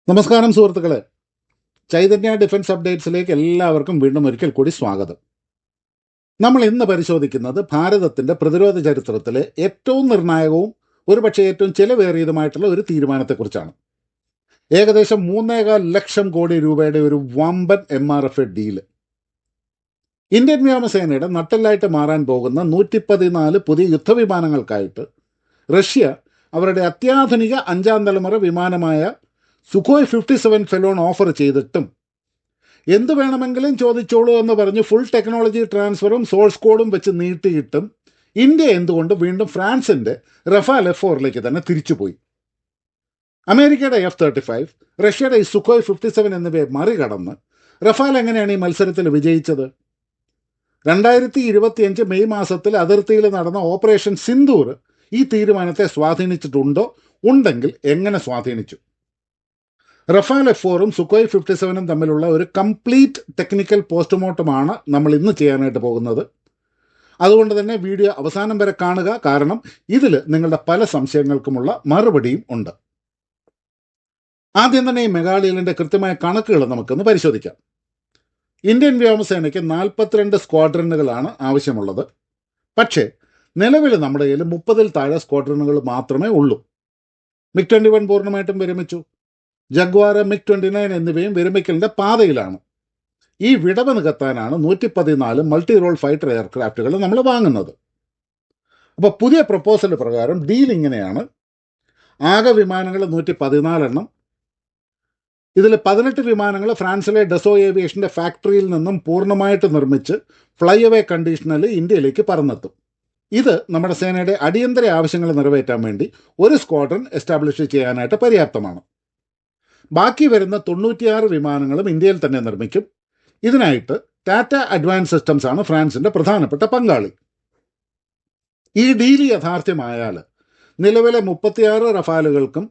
നമസ്കാരം സുഹൃത്തുക്കളെ, ചൈതന്യ ഡിഫൻസ് അപ്ഡേറ്റ്സിലേക്ക് എല്ലാവർക്കും വീണ്ടും ഒരിക്കൽ കൂടി സ്വാഗതം. നമ്മൾ ഇന്ന് പരിശോധിക്കുന്നത് ഭാരതത്തിൻ്റെ പ്രതിരോധ ചരിത്രത്തിലെ ഏറ്റവും നിർണായകവും ഒരുപക്ഷെ ഏറ്റവും ചിലവേറിയതുമായിട്ടുള്ള ഒരു തീരുമാനത്തെക്കുറിച്ചാണ്. ഏകദേശം 3.25 ലക്ഷം കോടി രൂപയുടെ ഒരു വമ്പൻ MRF ഡീല്. ഇന്ത്യൻ വ്യോമസേനയുടെ നട്ടെല്ലായിട്ട് മാറാൻ പോകുന്ന 114 പുതിയ യുദ്ധവിമാനങ്ങൾക്കായിട്ട് റഷ്യ അവരുടെ അത്യാധുനിക 5ാം തലമുറ വിമാനമായ സുഖോയ് 57 ഫെലോൺ ഓഫർ ചെയ്തിട്ടും എന്ത് വേണമെങ്കിലും ചോദിച്ചോളൂ എന്ന് പറഞ്ഞ് ഫുൾ ടെക്നോളജി ട്രാൻസ്ഫറും സോഴ്സ് കോഡും വെച്ച് നീട്ടിയിട്ടും ഇന്ത്യ എന്തുകൊണ്ട് വീണ്ടും ഫ്രാൻസിൻ്റെ റഫാൽ F4 തന്നെ തിരിച്ചുപോയി? അമേരിക്കയുടെ F-35, റഷ്യയുടെ ഈ സുഖോയ് 57 എന്നിവയെ മറികടന്ന് റഫാൽ എങ്ങനെയാണ് ഈ മത്സരത്തിൽ വിജയിച്ചത്? 2025 മെയ് മാസത്തിൽ അതിർത്തിയിൽ നടന്ന ഓപ്പറേഷൻ സിന്ദൂർ ഈ തീരുമാനത്തെ സ്വാധീനിച്ചിട്ടുണ്ടോ? ഉണ്ടെങ്കിൽ എങ്ങനെ സ്വാധീനിച്ചു? റഫാൽ F4ഉം സുഖോയ് 57ഉം തമ്മിലുള്ള ഒരു കംപ്ലീറ്റ് ടെക്നിക്കൽ പോസ്റ്റ്മോർട്ടമാണ് നമ്മൾ ഇന്ന് ചെയ്യാനായിട്ട് പോകുന്നത്. അതുകൊണ്ട് തന്നെ വീഡിയോ അവസാനം വരെ കാണുക, കാരണം ഇതിൽ നിങ്ങളുടെ പല സംശയങ്ങൾക്കുമുള്ള മറുപടിയും ഉണ്ട്. ആദ്യം തന്നെ ഈ മെഗാഡീലിൻ്റെ കൃത്യമായ കണക്കുകൾ നമുക്കൊന്ന് പരിശോധിക്കാം. ഇന്ത്യൻ വ്യോമസേനയ്ക്ക് 42 സ്ക്വാഡ്രനുകളാണ് ആവശ്യമുള്ളത്. പക്ഷേ നിലവിൽ നമ്മുടെ കയ്യിൽ 30-ൽ താഴെ സ്ക്വാഡ്രനുകൾ മാത്രമേ ഉള്ളൂ. MiG-21 പൂർണ്ണമായിട്ടും വിരമിച്ചു. ജഗ്വാർ, MiG-29 എന്നിവയും വിരമിക്കലിൻ്റെ പാതയിലാണ്. ഈ വിടവ് നികത്താനാണ് 114 മൾട്ടി റോൾ ഫൈറ്റർ എയർക്രാഫ്റ്റുകൾ നമ്മൾ വാങ്ങുന്നത്. അപ്പോൾ പുതിയ പ്രപ്പോസൽ പ്രകാരം ഡീൽ ഇങ്ങനെയാണ്. ആകെ വിമാനങ്ങൾ 114 എണ്ണം. ഇതിൽ 18 വിമാനങ്ങൾ ഫ്രാൻസിലെ ഡെസോ ഏവിയേഷൻ്റെ ഫാക്ടറിയിൽ നിന്നും പൂർണ്ണമായിട്ട് നിർമ്മിച്ച് ഫ്ലൈ അവേ കണ്ടീഷനിൽ ഇന്ത്യയിലേക്ക് പറന്നെത്തും. ഇത് നമ്മുടെ സേനയുടെ അടിയന്തര ആവശ്യങ്ങൾ നിറവേറ്റാൻ വേണ്ടി ഒരു സ്ക്വാഡ്രൺ എസ്റ്റാബ്ലിഷ് ചെയ്യാനായിട്ട് പര്യാപ്തമാണ്. ബാക്കി വരുന്ന 96 വിമാനങ്ങളും ഇന്ത്യയിൽ തന്നെ നിർമ്മിക്കും. ഇതിനായിട്ട് ടാറ്റ അഡ്വാൻസ് സിസ്റ്റംസ് ആണ് ഫ്രാൻസിൻ്റെ പ്രധാനപ്പെട്ട പങ്കാളി. ഈ ഡീൽ യാഥാർത്ഥ്യമായാൽ നിലവിലെ 36 റഫാലുകൾക്കും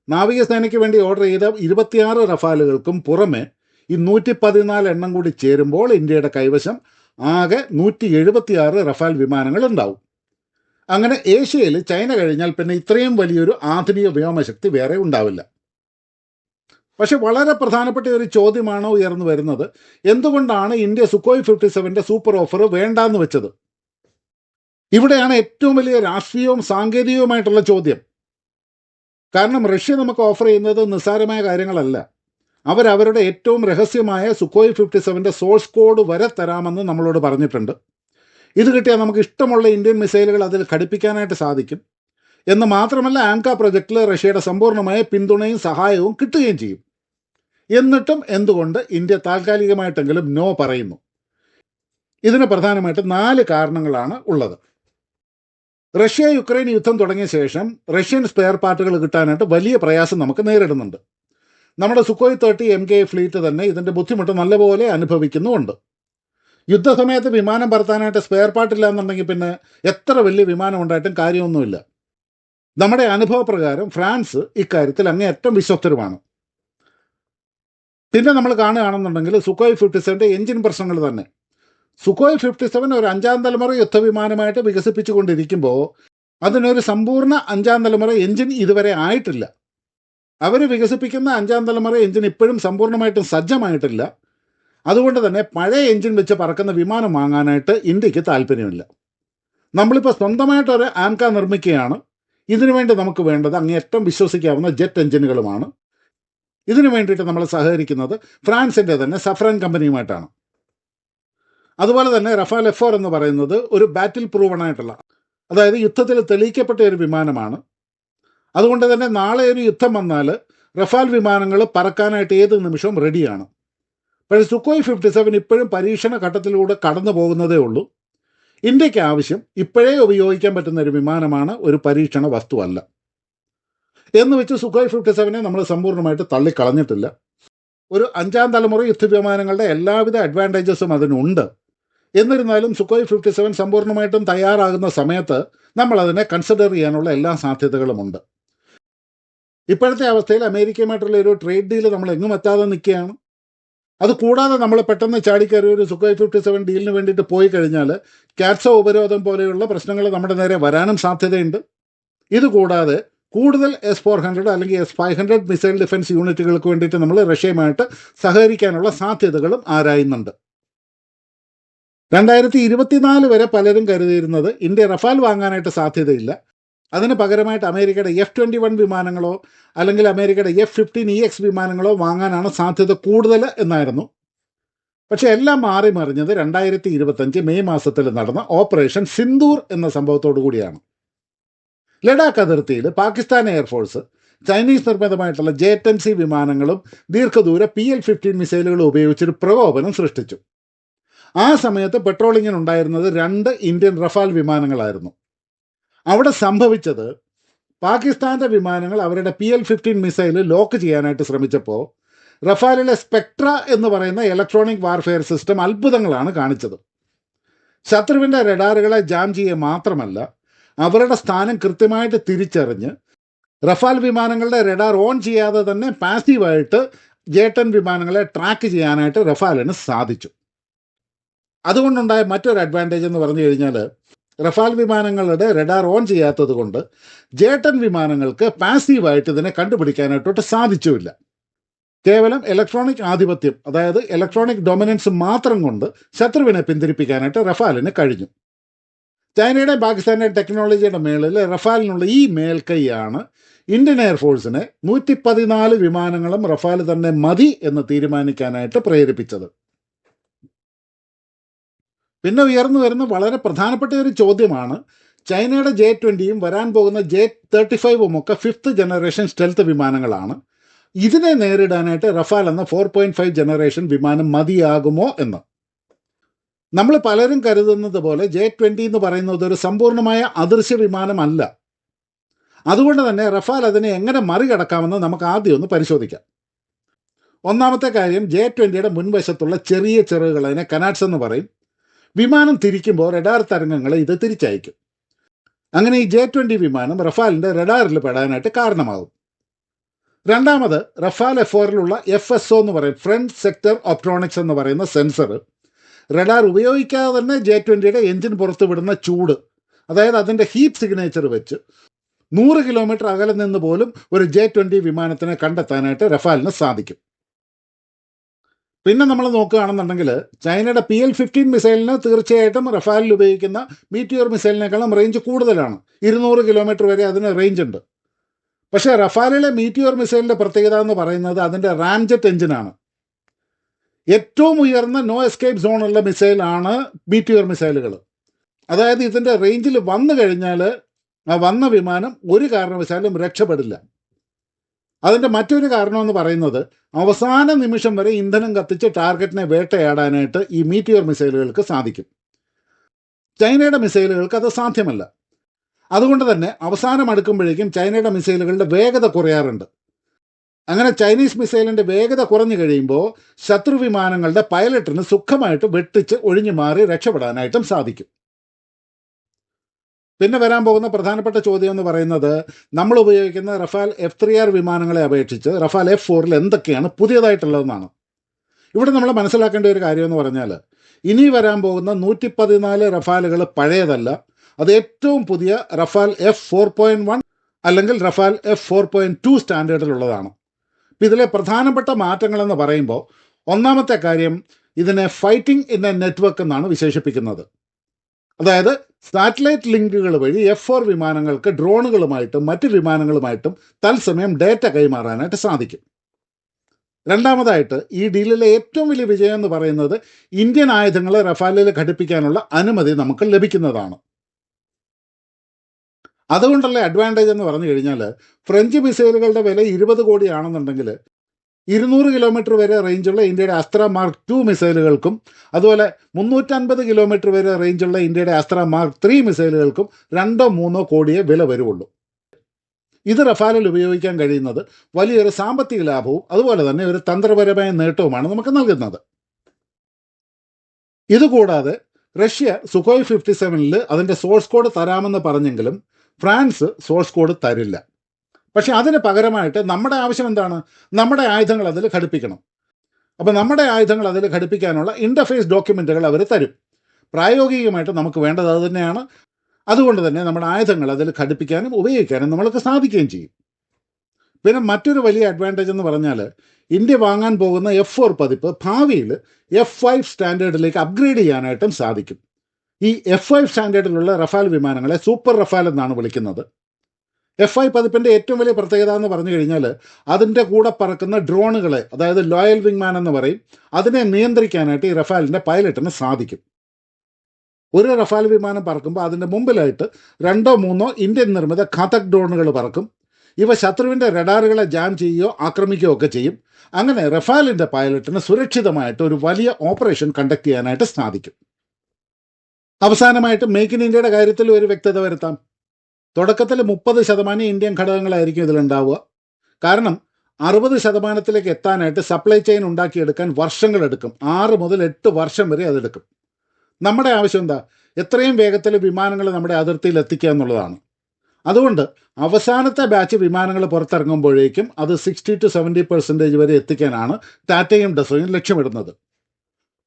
നാവികസേനയ്ക്ക് വേണ്ടി ഓർഡർ ചെയ്ത 26 റഫാലുകൾക്കും പുറമെ ഈ 114 എണ്ണം കൂടി ചേരുമ്പോൾ ഇന്ത്യയുടെ കൈവശം ആകെ 176 റഫാൽ വിമാനങ്ങൾ ഉണ്ടാവും. അങ്ങനെ ഏഷ്യയിൽ ചൈന കഴിഞ്ഞാൽ പിന്നെ ഇത്രയും വലിയൊരു ആധുനിക വ്യോമശക്തി വേറെ ഉണ്ടാവില്ല. പക്ഷെ വളരെ പ്രധാനപ്പെട്ട ഒരു ചോദ്യമാണ് ഉയർന്നു വരുന്നത്. എന്തുകൊണ്ടാണ് ഇന്ത്യ സുഖോയ് 57ൻ്റെ സൂപ്പർ ഓഫർ വേണ്ടാന്ന് വെച്ചത്? ഇവിടെയാണ് ഏറ്റവും വലിയ രാഷ്ട്രീയവും സാങ്കേതികവുമായിട്ടുള്ള ചോദ്യം. കാരണം റഷ്യ നമുക്ക് ഓഫർ ചെയ്യുന്നത് നിസ്സാരമായ കാര്യങ്ങളല്ല. അവരവരുടെ ഏറ്റവും രഹസ്യമായ സുഖോയ് 57ൻ്റെ സോഴ്സ് കോഡ് വരെ തരാമെന്ന് നമ്മളോട് പറഞ്ഞിട്ടുണ്ട്. ഇത് കിട്ടിയാൽ നമുക്ക് ഇഷ്ടമുള്ള ഇന്ത്യൻ മിസൈലുകൾ അതിൽ ഘടിപ്പിക്കാനായിട്ട് സാധിക്കും. എന്ന് മാത്രമല്ല, ആംക പ്രൊജക്റ്റിൽ റഷ്യയുടെ സമ്പൂർണ്ണമായ പിന്തുണയും സഹായവും കിട്ടുകയും ചെയ്യും. എന്നിട്ടും എന്തുകൊണ്ട് ഇന്ത്യ താൽക്കാലികമായിട്ടെങ്കിലും നോ പറയുന്നു? ഇതിന് പ്രധാനമായിട്ട് 4 കാരണങ്ങളാണ് ഉള്ളത്. റഷ്യ യുക്രൈൻ യുദ്ധം തുടങ്ങിയ ശേഷം റഷ്യൻ സ്പെയർ പാർട്ടുകൾ കിട്ടാനായിട്ട് വലിയ പ്രയാസം നമുക്ക് നേരിടുന്നുണ്ട്. നമ്മുടെ സുഖോയ് 30 MK ഫ്ലീറ്റ് തന്നെ ഇതിൻ്റെ ബുദ്ധിമുട്ട് നല്ലപോലെ അനുഭവിക്കുന്നുമുണ്ട്. യുദ്ധസമയത്ത് വിമാനം പറത്താനായിട്ട് സ്പെയർ പാർട്ടില്ല എന്നുണ്ടെങ്കിൽ പിന്നെ എത്ര വലിയ വിമാനം ഉണ്ടായിട്ടും കാര്യമൊന്നുമില്ല. നമ്മുടെ അനുഭവപ്രകാരം ഫ്രാൻസ് ഇക്കാര്യത്തിൽ അങ്ങേയറ്റം വിശ്വസ്തരുമാണ്. പിന്നെ നമ്മൾ കാണുകയാണെന്നുണ്ടെങ്കിൽ സുഖോയ് 57ൻ്റെ എഞ്ചിൻ പ്രശ്നങ്ങൾ തന്നെ. സുഖോയ് 57 ഒരു 5ാം തലമുറ യുദ്ധവിമാനമായിട്ട് വികസിപ്പിച്ചുകൊണ്ടിരിക്കുമ്പോൾ അതിനൊരു സമ്പൂർണ്ണ 5ാം തലമുറ എഞ്ചിൻ ഇതുവരെ ആയിട്ടില്ല. അവർ വികസിപ്പിക്കുന്ന 5ാം തലമുറ എഞ്ചിൻ ഇപ്പോഴും സമ്പൂർണ്ണമായിട്ടും സജ്ജമായിട്ടില്ല. അതുകൊണ്ട് തന്നെ പഴയ എഞ്ചിൻ വെച്ച് പറക്കുന്ന വിമാനം വാങ്ങാനായിട്ട് ഇന്ത്യക്ക് താല്പര്യമില്ല. നമ്മളിപ്പോൾ സ്വന്തമായിട്ടൊരു ആംക നിർമ്മിക്കുകയാണ്. ഇതിനു വേണ്ടി നമുക്ക് വേണ്ടത് അങ്ങേയറ്റം വിശ്വസിക്കാവുന്ന ജെറ്റ് എഞ്ചിനുകളുമാണ്. ഇതിനു വേണ്ടിയിട്ട് നമ്മൾ സഹകരിക്കുന്നത് ഫ്രാൻസിൻ്റെ തന്നെ സഫ്രാൻ കമ്പനിയുമായിട്ടാണ്. അതുപോലെ തന്നെ റഫാൽ F4 എന്ന് പറയുന്നത് ഒരു ബാറ്റിൽ പ്രൂവണായിട്ടുള്ള, അതായത് യുദ്ധത്തിൽ തെളിയിക്കപ്പെട്ട ഒരു വിമാനമാണ്. അതുകൊണ്ട് തന്നെ നാളെ ഒരു യുദ്ധം വന്നാൽ റഫാൽ വിമാനങ്ങൾ പറക്കാനായിട്ട് ഏത് നിമിഷവും റെഡിയാണ്. പക്ഷേ സുഖോയ് 57 ഇപ്പോഴും പരീക്ഷണ ഘട്ടത്തിലൂടെ കടന്നു പോകുന്നതേ ഉള്ളൂ. ഇന്ത്യക്ക് ആവശ്യം ഇപ്പോഴേ ഉപയോഗിക്കാൻ പറ്റുന്ന ഒരു വിമാനമാണ്, ഒരു പരീക്ഷണ വസ്തുവല്ല. എന്ന് വെച്ച് സുഖോയ് 57നെ നമ്മൾ സമ്പൂർണ്ണമായിട്ട് തള്ളിക്കളഞ്ഞിട്ടില്ല. ഒരു 5ാം തലമുറ യുദ്ധവിമാനങ്ങളുടെ എല്ലാവിധ അഡ്വാൻറ്റേജസും അതിനുണ്ട്. എന്നിരുന്നാലും സുഖോയ് 57 സമ്പൂർണ്ണമായിട്ടും തയ്യാറാകുന്ന സമയത്ത് നമ്മളതിനെ കൺസിഡർ ചെയ്യാനുള്ള എല്ലാ സാധ്യതകളുമുണ്ട്. ഇപ്പോഴത്തെ അവസ്ഥയിൽ അമേരിക്കയുമായിട്ടുള്ള ഒരു ട്രേഡ് ഡീൽ നമ്മൾ എങ്ങും എത്താതെ നിൽക്കുകയാണ്. അതുകൂടാതെ നമ്മൾ പെട്ടെന്ന് ചാടിക്കയറി ഒരു സുഖോയ് 57 ഡീലിന് വേണ്ടിയിട്ട് പോയി കഴിഞ്ഞാൽ കാറ്റ്സോ ഉപരോധം പോലെയുള്ള പ്രശ്നങ്ങൾ നമ്മുടെ നേരെ വരാനും സാധ്യതയുണ്ട്. ഇതുകൂടാതെ കൂടുതൽ S-400 അല്ലെങ്കിൽ S-500 മിസൈൽ ഡിഫൻസ് യൂണിറ്റുകൾക്ക് വേണ്ടിയിട്ട് നമ്മൾ റഷ്യയുമായിട്ട് സഹകരിക്കാനുള്ള സാധ്യതകളും ആരായുന്നുണ്ട്. 2024 വരെ പലരും കരുതിയിരുന്നത് ഇന്ത്യ റഫാൽ വാങ്ങാനായിട്ട് സാധ്യതയില്ല, അതിന് പകരമായിട്ട് അമേരിക്കയുടെ F-21 വിമാനങ്ങളോ അല്ലെങ്കിൽ അമേരിക്കയുടെ F-15EX വിമാനങ്ങളോ വാങ്ങാനാണ് സാധ്യത കൂടുതൽ എന്നായിരുന്നു. പക്ഷെ എല്ലാം മാറി മറിഞ്ഞത് 2025 മെയ് മാസത്തിൽ നടന്ന ഓപ്പറേഷൻ സിന്ദൂർ എന്ന സംഭവത്തോടു കൂടിയാണ്. ലഡാക്ക് അതിർത്തിയിൽ പാകിസ്ഥാൻ എയർഫോഴ്സ് ചൈനീസ് നിർമ്മിതമായിട്ടുള്ള J-10C വിമാനങ്ങളും ദീർഘദൂര PL-15 മിസൈലുകളും ഉപയോഗിച്ചൊരു പ്രകോപനം സൃഷ്ടിച്ചു. ആ സമയത്ത് പെട്രോളിങ്ങിനുണ്ടായിരുന്നത് 2 ഇന്ത്യൻ റഫാൽ വിമാനങ്ങളായിരുന്നു. അവിടെ സംഭവിച്ചത്, പാകിസ്ഥാന്റെ വിമാനങ്ങൾ അവരുടെ PL-15 മിസൈൽ ലോക്ക് ചെയ്യാനായിട്ട് ശ്രമിച്ചപ്പോൾ റഫാലിലെ സ്പെക്ട്ര എന്ന് പറയുന്ന ഇലക്ട്രോണിക് വാർഫെയർ സിസ്റ്റം അത്ഭുതങ്ങളാണ് കാണിച്ചത്. ശത്രുവിൻ്റെ റഡാറുകളെ ജാം ചെയ്യുക മാത്രമല്ല, അവരുടെ സ്ഥാനം കൃത്യമായിട്ട് തിരിച്ചറിഞ്ഞ് റഫാൽ വിമാനങ്ങളുടെ റഡാർ ഓൺ ചെയ്യാതെ തന്നെ പാസീവായിട്ട് J-10 വിമാനങ്ങളെ ട്രാക്ക് ചെയ്യാനായിട്ട് റഫാലിന് സാധിച്ചു. അതുകൊണ്ടുണ്ടായ മറ്റൊരു അഡ്വാൻറ്റേജ് എന്ന് പറഞ്ഞു കഴിഞ്ഞാൽ, റഫാൽ വിമാനങ്ങളുടെ റഡാർ ഓൺ ചെയ്യാത്തത് കൊണ്ട് J-10 വിമാനങ്ങൾക്ക് പാസീവായിട്ട് ഇതിനെ കണ്ടുപിടിക്കാനായിട്ടോട്ട് സാധിച്ചുമില്ല. കേവലം ഇലക്ട്രോണിക് ആധിപത്യം, അതായത് ഇലക്ട്രോണിക് ഡൊമിനൻസ് മാത്രം കൊണ്ട് ശത്രുവിനെ പിന്തിരിപ്പിക്കാനായിട്ട് റഫാലിന് കഴിഞ്ഞു. ചൈനയുടെ പാകിസ്ഥാന്റെ ടെക്നോളജിയുടെ മേളിൽ റഫാലിനുള്ള ഈ മേൽക്കൈയാണ് ഇന്ത്യൻ എയർഫോഴ്സിനെ 114 വിമാനങ്ങളും റഫാൽ തന്നെ മതി എന്ന് തീരുമാനിക്കാനായിട്ട് പ്രേരിപ്പിച്ചത്. പിന്നെ ഉയർന്നു വരുന്ന വളരെ പ്രധാനപ്പെട്ട ഒരു ചോദ്യമാണ്, ചൈനയുടെ J-20യും വരാൻ പോകുന്ന J-35ഉം ഒക്കെ 5th ജനറേഷൻ സ്റ്റെൽത്ത് വിമാനങ്ങളാണ്. ഇതിനെ നേരിടാനായിട്ട് റഫാൽ എന്ന 4.5 ജനറേഷൻ വിമാനം മതിയാകുമോ എന്ന്. നമ്മൾ പലരും കരുതുന്നത് പോലെ J-20 എന്ന് പറയുന്നത് ഒരു സമ്പൂർണ്ണമായ അദൃശ്യ വിമാനമല്ല. അതുകൊണ്ട് തന്നെ റഫാൽ അതിനെ എങ്ങനെ മറികടക്കാമെന്ന് നമുക്ക് ആദ്യം ഒന്ന് പരിശോധിക്കാം. ഒന്നാമത്തെ കാര്യം, J-20യുടെ മുൻവശത്തുള്ള ചെറിയ ചിറകുകൾ, അതിനെ കനാറ്റ്സ് എന്ന് പറയും. വിമാനം തിരിക്കുമ്പോൾ റഡാർ തരംഗങ്ങളെ ഇത് തിരിച്ചയക്കും. അങ്ങനെ ഈ J-20 വിമാനം റഫാലിൻ്റെ റഡാറിൽ പെടാനായിട്ട് കാരണമാകും. രണ്ടാമത്, റഫാൽ F-4ലുള്ള FSO എന്ന് പറയും, ഫ്രണ്ട് സെക്ടർ ഒപ്ട്രോണിക്സ് എന്ന് പറയുന്ന സെൻസർ റഡാർ ഉപയോഗിക്കാതെ തന്നെ J-20യുടെ എഞ്ചിൻ പുറത്തു വിടുന്ന ചൂട്, അതായത് അതിൻ്റെ ഹീറ്റ് സിഗ്നേച്ചർ വെച്ച് 100 കിലോമീറ്റർ അകലെ നിന്ന് പോലും ഒരു J-20 വിമാനത്തിനെ കണ്ടെത്താനായിട്ട് റഫാലിന് സാധിക്കും. പിന്നെ നമ്മൾ നോക്കുകയാണെന്നുണ്ടെങ്കിൽ, ചൈനയുടെ PL-15 മിസൈലിന് തീർച്ചയായിട്ടും റഫാലിൽ ഉപയോഗിക്കുന്ന മീറ്റിയോർ മിസൈലിനേക്കാളും റേഞ്ച് കൂടുതലാണ്. 200 കിലോമീറ്റർ വരെ അതിന് റേഞ്ച് ഉണ്ട്. പക്ഷേ റഫാലിലെ മീറ്റിയോർ മിസൈലിൻ്റെ പ്രത്യേകത എന്ന് പറയുന്നത് അതിൻ്റെ റാംജെറ്റ് എഞ്ചിനാണ്. ഏറ്റവും ഉയർന്ന നോ എസ്കേപ്പ് സോണുള്ള മിസൈലാണ് മീറ്റിയോർ മിസൈലുകൾ. അതായത് ഇതിൻ്റെ റേഞ്ചിൽ വന്നു കഴിഞ്ഞാൽ ആ വന്ന വിമാനം ഒരു കാരണവശാലും രക്ഷപ്പെടില്ല. അതിൻ്റെ മറ്റൊരു കാരണമെന്ന് പറയുന്നത്, അവസാന നിമിഷം വരെ ഇന്ധനം കത്തിച്ച് ടാർഗറ്റിനെ വേട്ടയാടാനായിട്ട് ഈ മീറ്റിയോർ മിസൈലുകൾക്ക് സാധിക്കും. ചൈനയുടെ മിസൈലുകൾക്ക് അത് സാധ്യമല്ല. അതുകൊണ്ട് തന്നെ അവസാനം അടുക്കുമ്പോഴേക്കും ചൈനയുടെ മിസൈലുകളുടെ വേഗത കുറയാറുണ്ട്. അങ്ങനെ ചൈനീസ് മിസൈലിൻ്റെ വേഗത കുറഞ്ഞു കഴിയുമ്പോൾ ശത്രു വിമാനങ്ങളുടെ പൈലറ്റിന് സുഖമായിട്ട് വെട്ടിച്ച് ഒഴിഞ്ഞു മാറി രക്ഷപ്പെടാനായിട്ടും സാധിക്കും. പിന്നെ വരാൻ പോകുന്ന പ്രധാനപ്പെട്ട ചോദ്യം എന്ന് പറയുന്നത്, നമ്മൾ ഉപയോഗിക്കുന്ന റഫാൽ F-3R വിമാനങ്ങളെ അപേക്ഷിച്ച് റഫാൽ F-4ൽ എന്തൊക്കെയാണ് പുതിയതായിട്ടുള്ളതെന്നാണ്. ഇവിടെ നമ്മൾ മനസ്സിലാക്കേണ്ട ഒരു കാര്യമെന്ന് പറഞ്ഞാൽ, ഇനി വരാൻ പോകുന്ന 114 റഫാലുകൾ പഴയതല്ല, അത് ഏറ്റവും പുതിയ റഫാൽ F-4.1 അല്ലെങ്കിൽ റഫാൽ F-4.2 സ്റ്റാൻഡേർഡിലുള്ളതാണ്. അപ്പം ഇതിലെ പ്രധാനപ്പെട്ട മാറ്റങ്ങളെന്ന് പറയുമ്പോൾ, ഒന്നാമത്തെ കാര്യം, ഇതിനെ ഫൈറ്റിംഗ് ഇൻ എ നെറ്റ്വർക്ക് എന്നാണ് വിശേഷിപ്പിക്കുന്നത്. അതായത് സാറ്റലൈറ്റ് ലിങ്കുകൾ വഴി F-4 വിമാനങ്ങൾക്ക് ഡ്രോണുകളുമായിട്ടും മറ്റ് വിമാനങ്ങളുമായിട്ടും തത്സമയം ഡേറ്റ കൈമാറാനായിട്ട് സാധിക്കും. രണ്ടാമതായിട്ട്, ഈ ഡീലിലെ ഏറ്റവും വലിയ വിജയം എന്ന് പറയുന്നത്, ഇന്ത്യൻ ആയുധങ്ങൾ റഫാലിൽ ഘടിപ്പിക്കാനുള്ള അനുമതി നമുക്ക് ലഭിക്കുന്നതാണ്. അതുകൊണ്ടുള്ള അഡ്വാൻറ്റേജ് എന്ന് പറഞ്ഞു കഴിഞ്ഞാൽ, ഫ്രഞ്ച് മിസൈലുകളുടെ വില 20 കോടിയാണെന്നുണ്ടെങ്കിൽ 200 കിലോമീറ്റർ വരെ റേഞ്ചുള്ള ഇന്ത്യയുടെ അസ്ത്ര മാർക്ക് 2 മിസൈലുകൾക്കും അതുപോലെ 350 കിലോമീറ്റർ വരെ റേഞ്ചുള്ള ഇന്ത്യയുടെ അസ്ത്ര മാർക്ക് 3 മിസൈലുകൾക്കും 2-3 കോടിയെ വില വരുള്ളൂ. ഇത് റഫാലിൽ ഉപയോഗിക്കാൻ കഴിയുന്നത് വലിയൊരു സാമ്പത്തിക ലാഭവും അതുപോലെ തന്നെ ഒരു തന്ത്രപരമായ നേട്ടവുമാണ് നമുക്ക് നൽകുന്നത്. ഇതുകൂടാതെ റഷ്യ സുഖോയ് 57ൽ അതിൻ്റെ സോഴ്സ് കോഡ് തരാമെന്ന് പറഞ്ഞെങ്കിലും ഫ്രാൻസ് സോഴ്സ് കോഡ് തരില്ല. പക്ഷെ അതിന് പകരമായിട്ട് നമ്മുടെ ആവശ്യം എന്താണ്? നമ്മുടെ ആയുധങ്ങൾ അതിൽ ഘടിപ്പിക്കണം. അപ്പോൾ നമ്മുടെ ആയുധങ്ങൾ അതിൽ ഘടിപ്പിക്കാനുള്ള ഇൻ്റർഫേസ് ഡോക്യുമെൻറ്റുകൾ അവർ തരും. പ്രായോഗികമായിട്ട് നമുക്ക് വേണ്ടത് അത് തന്നെയാണ്. അതുകൊണ്ട് തന്നെ നമ്മുടെ ആയുധങ്ങൾ അതിൽ ഘടിപ്പിക്കാനും ഉപയോഗിക്കാനും നമ്മൾക്ക് സാധിക്കുകയും ചെയ്യും. പിന്നെ മറ്റൊരു വലിയ അഡ്വാൻറ്റേജ് എന്ന് പറഞ്ഞാൽ ഇന്ത്യ വാങ്ങാൻ പോകുന്ന F4 പതിപ്പ് ഭാവിയിൽ F5 സ്റ്റാൻഡേർഡിലേക്ക് അപ്ഗ്രേഡ് ചെയ്യാനായിട്ടും സാധിക്കും. ഈ F5 സ്റ്റാൻഡേർഡിലുള്ള റഫാൽ വിമാനങ്ങളെ സൂപ്പർ റഫാൽ എന്നാണ് വിളിക്കുന്നത്. F5 പതിപ്പിൻ്റെ ഏറ്റവും വലിയ പ്രത്യേകത എന്ന് പറഞ്ഞു കഴിഞ്ഞാൽ അതിൻ്റെ കൂടെ പറക്കുന്ന ഡ്രോണുകളെ, അതായത് ലോയൽ വിങ്മാൻ എന്ന് പറയും, അതിനെ നിയന്ത്രിക്കാനായിട്ട് ഈ റഫാലിൻ്റെ പൈലറ്റിന് സാധിക്കും. ഒരു റഫാൽ വിമാനം പറക്കുമ്പോൾ അതിൻ്റെ മുമ്പിലായിട്ട് 2-3 ഇന്ത്യൻ നിർമ്മിത ഘാതക് ഡ്രോണുകൾ പറക്കും. ഇവ ശത്രുവിൻ്റെ റഡാറുകളെ ജാം ചെയ്യുകയോ ആക്രമിക്കുകയോ ഒക്കെ ചെയ്യും. അങ്ങനെ റഫാലിൻ്റെ പൈലറ്റിന് സുരക്ഷിതമായിട്ട് ഒരു വലിയ ഓപ്പറേഷൻ കണ്ടക്ട് ചെയ്യാനായിട്ട് സാധിക്കും. അവസാനമായിട്ട് മേക്ക് ഇൻ ഇന്ത്യയുടെ കാര്യത്തിൽ ഒരു വ്യക്തത വരുത്താം. തുടക്കത്തിൽ 30% ഇന്ത്യൻ ഘടകങ്ങളായിരിക്കും ഇതിലുണ്ടാവുക. കാരണം 60% എത്താനായിട്ട് സപ്ലൈ ചെയിൻ ഉണ്ടാക്കിയെടുക്കാൻ വർഷങ്ങളെടുക്കും. 6 മുതൽ 8 വർഷം വരെ അതെടുക്കും. നമ്മുടെ ആവശ്യം എന്താ? എത്രയും വേഗത്തിൽ വിമാനങ്ങൾ നമ്മുടെ അതിർത്തിയിൽ എത്തിക്കുക എന്നുള്ളതാണ്. അതുകൊണ്ട് അവസാനത്തെ ബാച്ച് വിമാനങ്ങൾ പുറത്തിറങ്ങുമ്പോഴേക്കും അത് 60-70% വരെ എത്തിക്കാനാണ് ടാറ്റയും ഡസോയും ലക്ഷ്യമിടുന്നത്.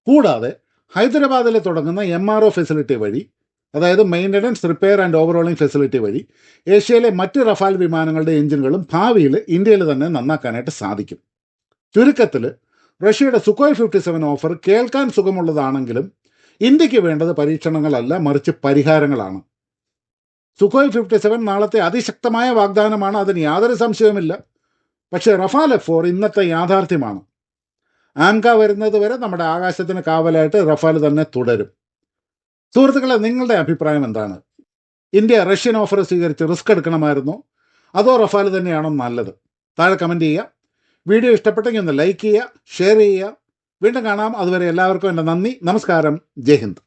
കൂടാതെ ഹൈദരാബാദിൽ തുടങ്ങുന്ന MRO ഫെസിലിറ്റി വഴി, അതായത് മെയിൻ്റനൻസ്, റിപ്പയർ ആൻഡ് ഓവറോളിംഗ് ഫെസിലിറ്റി വഴി ഏഷ്യയിലെ മറ്റ് റഫാൽ വിമാനങ്ങളുടെ എഞ്ചിനുകളും ഭാവിയിൽ ഇന്ത്യയിൽ തന്നെ നന്നാക്കാനായിട്ട് സാധിക്കും. ചുരുക്കത്തിൽ റഷ്യയുടെ സുഖോയ് 57 ഓഫർ കേൾക്കാൻ സുഖമുള്ളതാണെങ്കിലും ഇന്ത്യക്ക് വേണ്ടത് പരീക്ഷണങ്ങളല്ല, മറിച്ച് പരിഹാരങ്ങളാണ്. സുഖോയ് 57 നാളത്തെ അതിശക്തമായ വാഗ്ദാനമാണ്, അതിന് യാതൊരു സംശയവുമില്ല. പക്ഷേ റഫാൽ F4 ഇന്നത്തെ യാഥാർത്ഥ്യമാണ്. ആംക വരുന്നത് വരെ നമ്മുടെ ആകാശത്തിന് കാവലായിട്ട് റഫാൽ തന്നെ തുടരും. സുഹൃത്തുക്കളെ, നിങ്ങളുടെ അഭിപ്രായം എന്താണ്? ഇന്ത്യ റഷ്യൻ ഓഫർ സ്വീകരിച്ച് റിസ്ക് എടുക്കണമായിരുന്നോ, അതോ റഫാൽ തന്നെയാണോ നല്ലത്? താഴെ കമൻറ്റ് ചെയ്യുക. വീഡിയോ ഇഷ്ടപ്പെട്ടെങ്കിൽ ഒന്ന് ലൈക്ക് ചെയ്യുക, ഷെയർ ചെയ്യുക. വീണ്ടും കാണാം. അതുവരെ എല്ലാവർക്കും എൻ്റെ നന്ദി, നമസ്കാരം, ജയ് ഹിന്ദ്.